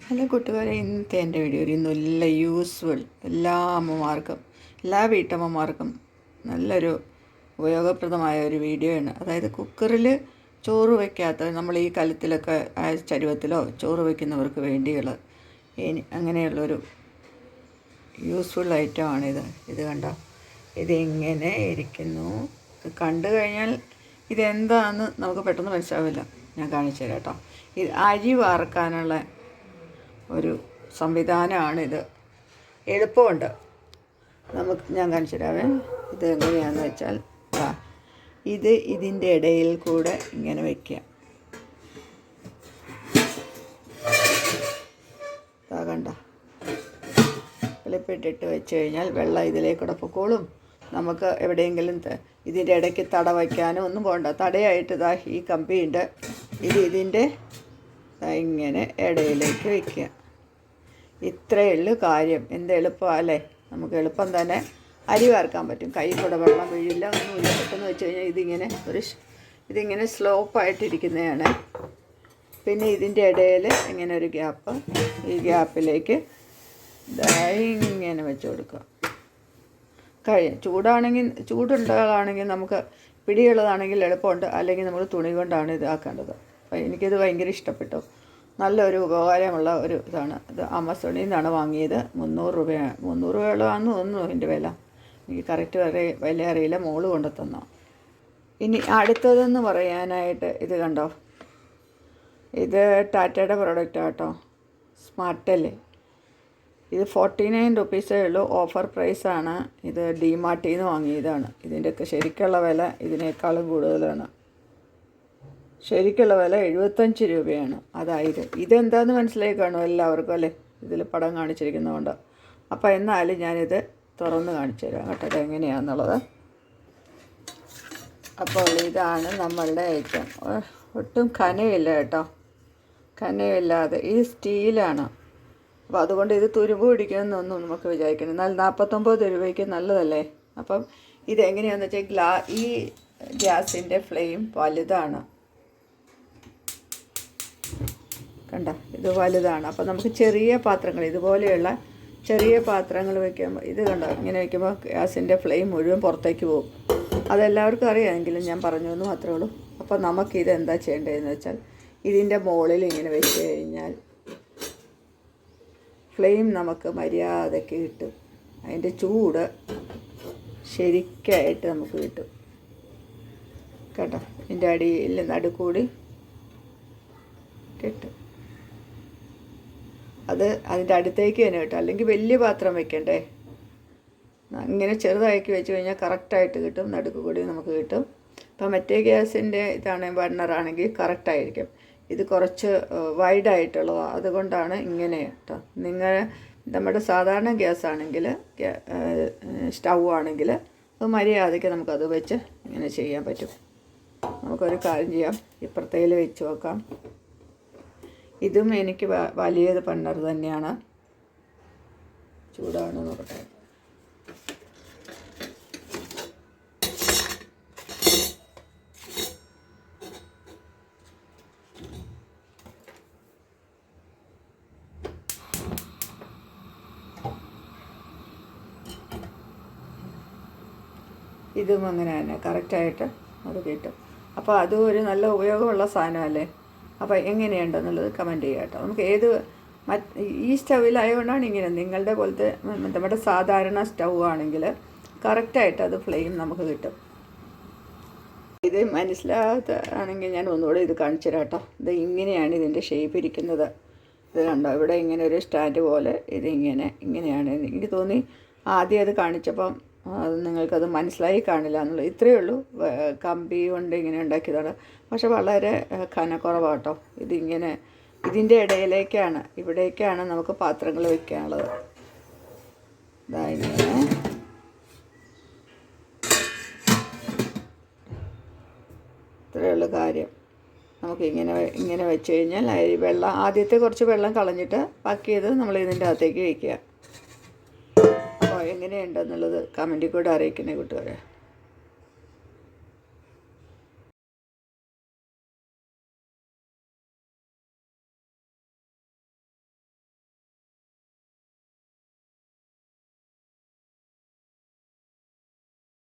Hello കൂട്ടുകാരെ, ഇന്നത്തെ എൻ്റെ വീഡിയോയിൽ നല്ല യൂസ്ഫുൾ എല്ലാ അമ്മമാർക്കും എല്ലാ വീട്ടമ്മമാർക്കും നല്ലൊരു ഉപയോഗപ്രദമായ ഒരു വീഡിയോ ആണ്. അതായത് കുക്കറിൽ ചോറ് വയ്ക്കാത്ത നമ്മൾ ഈ കലത്തിലൊക്കെ ചരുവത്തിലോ ചോറ് വയ്ക്കുന്നവർക്ക് വേണ്ടിയുള്ള അങ്ങനെയുള്ളൊരു യൂസ്ഫുൾ ഐറ്റമാണിത്. ഇത് കണ്ടോ, ഇതിങ്ങനെ ഇരിക്കുന്നു. ഇത് കണ്ടു കഴിഞ്ഞാൽ ഇതെന്താണെന്ന് നമുക്ക് പെട്ടെന്ന് മനസ്സിലാവില്ല. ഞാൻ കാണിച്ചു തരാം കേട്ടോ. ഇത് അരി വാർക്കാനുള്ള ഒരു സംവിധാനമാണിത്. എളുപ്പമുണ്ട്. ഞാൻ കാണിച്ചു തരാവേ. ഇത് എങ്ങനെയാണെന്ന് വെച്ചാൽ ഇതിൻ്റെ ഇടയിൽ കൂടെ ഇങ്ങനെ വയ്ക്കുക. കണ്ട, എളുപ്പമിട്ടിട്ട് വെച്ച് കഴിഞ്ഞാൽ വെള്ളം ഇതിലേക്കൂടെ പൊക്കോളും. നമുക്ക് എവിടെയെങ്കിലും ഇതിൻ്റെ ഇടയ്ക്ക് തട വയ്ക്കാനോ ഒന്നും പോകണ്ട. തടയായിട്ട് ഈ കമ്പിയുണ്ട്. ഇതിൻ്റെ ഇങ്ങനെ ഇടയിലേക്ക് വയ്ക്കുക. ഇത്രയേ ഉള്ളൂ കാര്യം. എന്ത് എളുപ്പമല്ലേ? നമുക്ക് എളുപ്പം തന്നെ അരി വാർക്കാൻ പറ്റും. കൈ കൂടെ വെള്ളം വീഴില്ല, ഒന്നുമില്ല. പെട്ടെന്ന് വെച്ച് കഴിഞ്ഞാൽ ഇതിങ്ങനെ സ്ലോപ്പായിട്ടിരിക്കുന്നതാണ്. പിന്നെ ഇതിൻ്റെ ഇടയിൽ ഇങ്ങനെ ഒരു ഗ്യാപ്പ്, ഈ ഗ്യാപ്പിലേക്ക് ഇങ്ങനെ വെച്ച് കൊടുക്കുക. ചൂടുണ്ടാണെങ്കിൽ നമുക്ക് പിടിയുള്ളതാണെങ്കിൽ എളുപ്പമുണ്ട്. അല്ലെങ്കിൽ നമ്മൾ തുണി കൊണ്ടാണ് ഇതാക്കേണ്ടത്. അപ്പോൾ എനിക്കിത് ഭയങ്കര ഇഷ്ടപ്പെട്ടു. നല്ലൊരു ഉപകാരമുള്ള ഒരു ഇതാണ്. ഇത് ആമസോണിൽ നിന്നാണ് വാങ്ങിയത്. 300 രൂപയാണ്. 300 രൂപയുള്ളതാണെന്ന് തോന്നുന്നു ഇതിൻ്റെ വില. എനിക്ക് കറക്റ്റ് വില അറിയില്ല. മോള് കൊണ്ടു തന്നോ. ഇനി അടുത്തതെന്ന് പറയാനായിട്ട് ഇത് കണ്ടോ, ഇത് ടാറ്റയുടെ പ്രോഡക്റ്റാണ് കേട്ടോ. സ്മാർട്ടല്ലേ. ഇത് 49 റുപ്പീസേ ഉള്ളൂ. ഓഫർ പ്രൈസാണ്. ഇത് ഡിമാർട്ടിൽ നിന്ന് വാങ്ങിയതാണ്. ഇതിൻ്റെയൊക്കെ ശരിക്കുള്ള വില ഇതിനേക്കാളും കൂടുതലാണ്. ശരിക്കുള്ള വില 75 രൂപയാണ്. അതായത് ഇതെന്താണെന്ന് മനസ്സിലായി കാണും എല്ലാവർക്കും അല്ലേ, ഇതിൽ പടം കാണിച്ചിരിക്കുന്നതുകൊണ്ട്. അപ്പോൾ എന്നാലും ഞാനിത് തുറന്ന് കാണിച്ചു തരാം കേട്ടോ, ഇതെങ്ങനെയാണെന്നുള്ളത്. അപ്പോൾ ഇതാണ് നമ്മളുടെ ഐറ്റം. ഒട്ടും കനമില്ല കേട്ടോ, കനമില്ലാതെ. ഇത് സ്റ്റീലാണ്. അപ്പോൾ അതുകൊണ്ട് ഇത് തുരുമ്പ് പിടിക്കുമെന്നൊന്നും നമുക്ക് വിചാരിക്കണം. എന്നാൽ 49 രൂപയ്ക്ക് നല്ലതല്ലേ. അപ്പം ഇതെങ്ങനെയാണെന്ന് വെച്ചാൽ ഈ ഗ്യാസിൻ്റെ ഫ്ലെയിം വലുതാണ്. കണ്ട, ഇത് വലുതാണ്. അപ്പോൾ നമുക്ക് ചെറിയ പാത്രങ്ങൾ, ഇതുപോലെയുള്ള ചെറിയ പാത്രങ്ങൾ വയ്ക്കുമ്പോൾ ഇത് കണ്ടോ, ഇങ്ങനെ വയ്ക്കുമ്പോൾ ഗ്യാസിൻ്റെ ഫ്ലെയിം മുഴുവൻ പുറത്തേക്ക് പോകും. അതെല്ലാവർക്കും അറിയാമെങ്കിലും ഞാൻ പറഞ്ഞു എന്ന് മാത്രമേ ഉള്ളൂ. അപ്പോൾ നമുക്കിത് എന്താ ചെയ്യേണ്ടതെന്ന് വെച്ചാൽ ഇതിൻ്റെ മുകളിൽ ഇങ്ങനെ വെച്ച് കഴിഞ്ഞാൽ ഫ്ലെയിം നമുക്ക് മര്യാദയ്ക്ക് കിട്ടും. അതിൻ്റെ ചൂട് ശരിക്കായിട്ട് നമുക്ക് കിട്ടും കേട്ടോ. ഇതിൻ്റെ അടിയിൽ നടുക്കൂടി കിട്ടും. അതിൻ്റെ അടുത്തേക്ക് തന്നെ കിട്ടും. അല്ലെങ്കിൽ വലിയ പാത്രം വെക്കണ്ടേ. ഇങ്ങനെ ചെറുതാക്കി വെച്ച് കഴിഞ്ഞാൽ കറക്റ്റായിട്ട് കിട്ടും. നടുക്ക് കൂടി നമുക്ക് കിട്ടും. ഇപ്പം മറ്റേ ഗ്യാസിൻ്റെ ഇതാണെങ്കിൽ ബർണറാണെങ്കിൽ കറക്റ്റായിരിക്കും. ഇത് കുറച്ച് വൈഡായിട്ടുള്ളതാണ്. അതുകൊണ്ടാണ് ഇങ്ങനെ കേട്ടോ. നമ്മുടെ സാധാരണ ഗ്യാസ് ആണെങ്കിൽ, സ്റ്റൗ ആണെങ്കിൽ അത് മര്യാദയ്ക്ക് നമുക്കത് വെച്ച് ഇങ്ങനെ ചെയ്യാൻ പറ്റും. നമുക്കൊരു കാര്യം ചെയ്യാം, ഇപ്പുറത്തേൽ വെച്ച് നോക്കാം. ഇതും എനിക്ക് വലിയത് ബർണർ തന്നെയാണ്. ചൂടാണ് നോക്കട്ടെ. ഇതും അങ്ങനെ തന്നെ കറക്റ്റായിട്ട് അത് കിട്ടും. അപ്പോൾ അതും ഒരു നല്ല ഉപയോഗമുള്ള സാധനമല്ലേ. അപ്പോൾ എങ്ങനെയുണ്ടെന്നുള്ളത് കമൻറ്റ് ചെയ്യുക കേട്ടോ. നമുക്ക് ഈ സ്റ്റൗവിലായതുകൊണ്ടാണ് ഇങ്ങനെ. നിങ്ങളുടെ പോലത്തെ നമ്മുടെ സാധാരണ സ്റ്റൗ ആണെങ്കിൽ കറക്റ്റായിട്ട് അത് ഫ്ലെയിം നമുക്ക് കിട്ടും. ഇത് മനസ്സിലാകാത്ത ആണെങ്കിൽ ഞാൻ ഒന്നുകൂടെ ഇത് കാണിച്ചു തരാം കേട്ടോ. ഇത് ഇങ്ങനെയാണ് ഇതിൻ്റെ ഷേപ്പ് ഇരിക്കുന്നത്. ഇത് കണ്ടോ, ഇവിടെ ഇങ്ങനെ ഒരു സ്റ്റാൻഡ് പോലെ ഇങ്ങനെയാണ്. എനിക്ക് തോന്നി ആദ്യം അത് കാണിച്ചപ്പം നിങ്ങൾക്കത് മനസ്സിലായി കാണില്ല എന്നുള്ളത്. ഇത്രയേ ഉള്ളൂ. കമ്പി കൊണ്ട് ഇങ്ങനെ ഉണ്ടാക്കിയതാണ്. പക്ഷെ വളരെ കനക്കുറവാട്ടോ. ഇതിൻ്റെ ഇടയിലേക്കാണ്, ഇവിടേക്കാണ് നമുക്ക് പാത്രങ്ങൾ വയ്ക്കാനുള്ളത്. ഇങ്ങനെ ഇത്രയുള്ള കാര്യം. നമുക്ക് ഇങ്ങനെ വെച്ച് കഴിഞ്ഞാൽ ആദ്യത്തെ കുറച്ച് വെള്ളം കളഞ്ഞിട്ട് ബാക്കിയത് നമ്മൾ ഇതിൻ്റെ അകത്തേക്ക് വയ്ക്കുക. അപ്പോൾ എങ്ങനെയുണ്ടെന്നുള്ളത് കമൻറ്റിൽ കൂടെ അറിയിക്കണേ കൂട്ടുകാരെ.